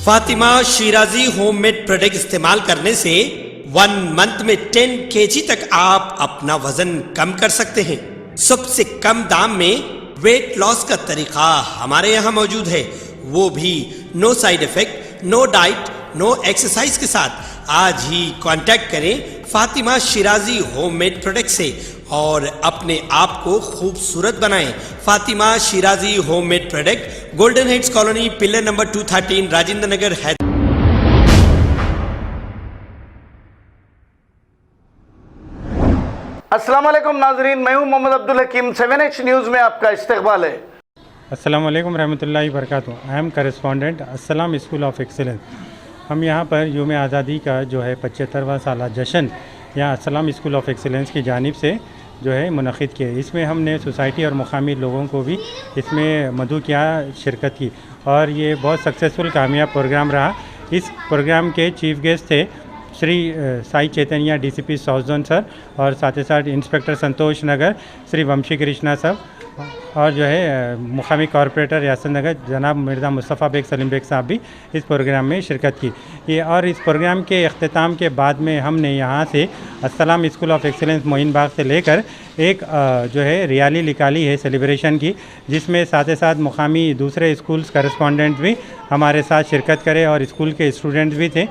Fatima Shirazi homemade product इस्तेमाल करने से 1 मंथ में 10 kg तक आप अपना वजन कम कर सकते हैं। सबसे कम दाम में वेट लॉस का तरीका हमारे यहाँ मौजूद है, वो भी no side effect, no diet, no exercise के साथ। आज ही कांटेक्ट करें फातिमा शिराजी होममेड प्रोडक्ट से और अपने आप को खूबसूरत बनाएं। Fatima Shirazi homemade product, golden heads colony, pillar number 213, Rajendra Nagar, Hyderabad. अस्सलाम वालेकुम नाजरीन, मैं हूं मोहम्मद अब्दुल हकीम। 7H न्यूज़ में आपका इस्तकबाल है। अस्सलाम वालेकुम रहमतुल्लाहि बरकातहू। आई एम करेस्पॉन्डेंट अस्सलाम स्कूल ऑफ एक्सीलेंस। हम यहाँ पर यूम आज़ादी का जो है 75वां साला जश्न यहाँ अस्सलाम स्कूल ऑफ एक्सीलेंस की जानिब से जो है मुनक़िद किया। इसमें हमने सोसाइटी और मुकामी लोगों को भी इसमें मदऊ किया, शिरकत की, और ये बहुत सक्सेसफुल कामयाब प्रोग्राम रहा। इस प्रोग्राम के चीफ़ गेस्ट थे श्री साई चैतन्य डीसीपी साउथ जोन सर, और साथ ही साथ इंस्पेक्टर संतोष नगर श्री वंशी कृष्णा साहब, और जो है मुकामी कॉरपोरेटर रियासत नगर जनाब मिर्ज़ा मुस्तफ़ा बेग सलीम बेग साहब भी इस प्रोग्राम में शिरकत की। ये और इस प्रोग्राम के अख्तिताम के बाद में हमने यहाँ से अस्सलाम स्कूल ऑफ एक्सीलेंस मोइन बाग से लेकर एक जो है रैली निकाली है सेलिब्रेशन की, जिसमें साथ ही साथ मुकामी दूसरे स्कूल्स करेस्पॉन्डेंट भी हमारे साथ शिरकत करें और स्कूल के स्टूडेंट्स भी थे।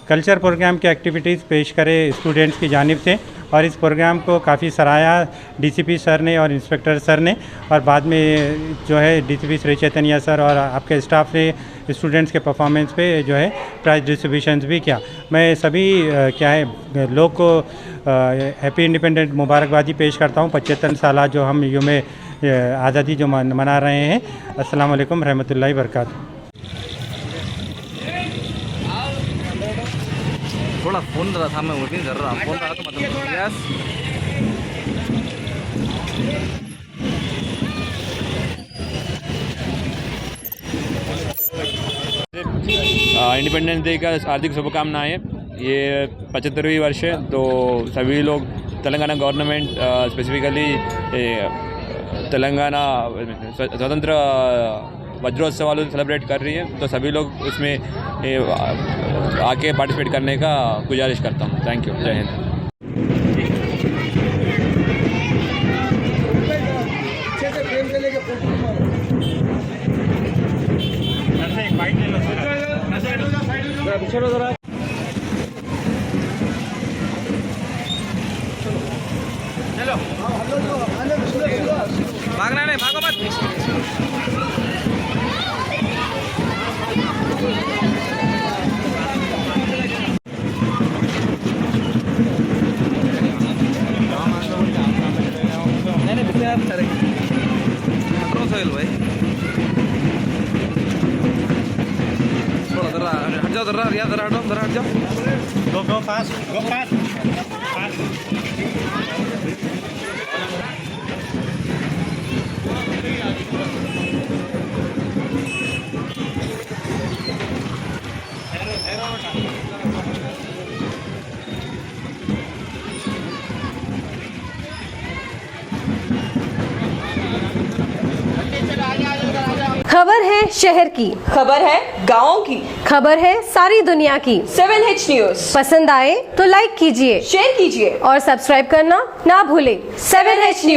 कल्चर प्रोग्राम के एक्टिविटीज़ पेश करे स्टूडेंट्स की जानिब से, और इस प्रोग्राम को काफ़ी सराहा डीसीपी सर ने और इंस्पेक्टर सर ने, और बाद में जो है डीसीपी श्री चैतन्य सर और आपके स्टाफ ने स्टूडेंट्स के परफॉर्मेंस पे जो है प्राइज़ डिस्ट्रीब्यूशंस भी किया। मैं सभी क्या है लोग को हैप्पी इंडिपेंडेंट मुबारकबादी पेश करता हूँ। 75 साल जो हम यूम आज़ादी जो मना रहे हैं। अस्सलाम वालेकुम रहमतुल्लाहि बरकातहू। थोड़ा फ़ोन रहा था, मैं वर्किंग कर रहा, फ़ोन रहा तो मतलब यस। इंडिपेंडेंस डे का हार्दिक शुभकामनाएं। ये 75वीं वर्ष है, तो सभी लोग तेलंगाना गवर्नमेंट स्पेसिफिकली तेलंगाना स्वतंत्र वज्रोत्सवाल सेलिब्रेट कर रही है, तो सभी लोग उसमें आके पार्टिसिपेट करने का गुजारिश करता हूँ। थैंक यू, जय हिंद। चलो भागना नहीं, भागो मत। भाई थोड़ा जरा हट जाओ, जरा रिया जरा हटो, जरा हट जाओ। गो फास्ट, गो फास्ट। खबर है शहर की, खबर है गाँव की, खबर है सारी दुनिया की। 7H न्यूज़ पसंद आए तो लाइक कीजिए, शेयर कीजिए और सब्सक्राइब करना ना भूलें। 7H news.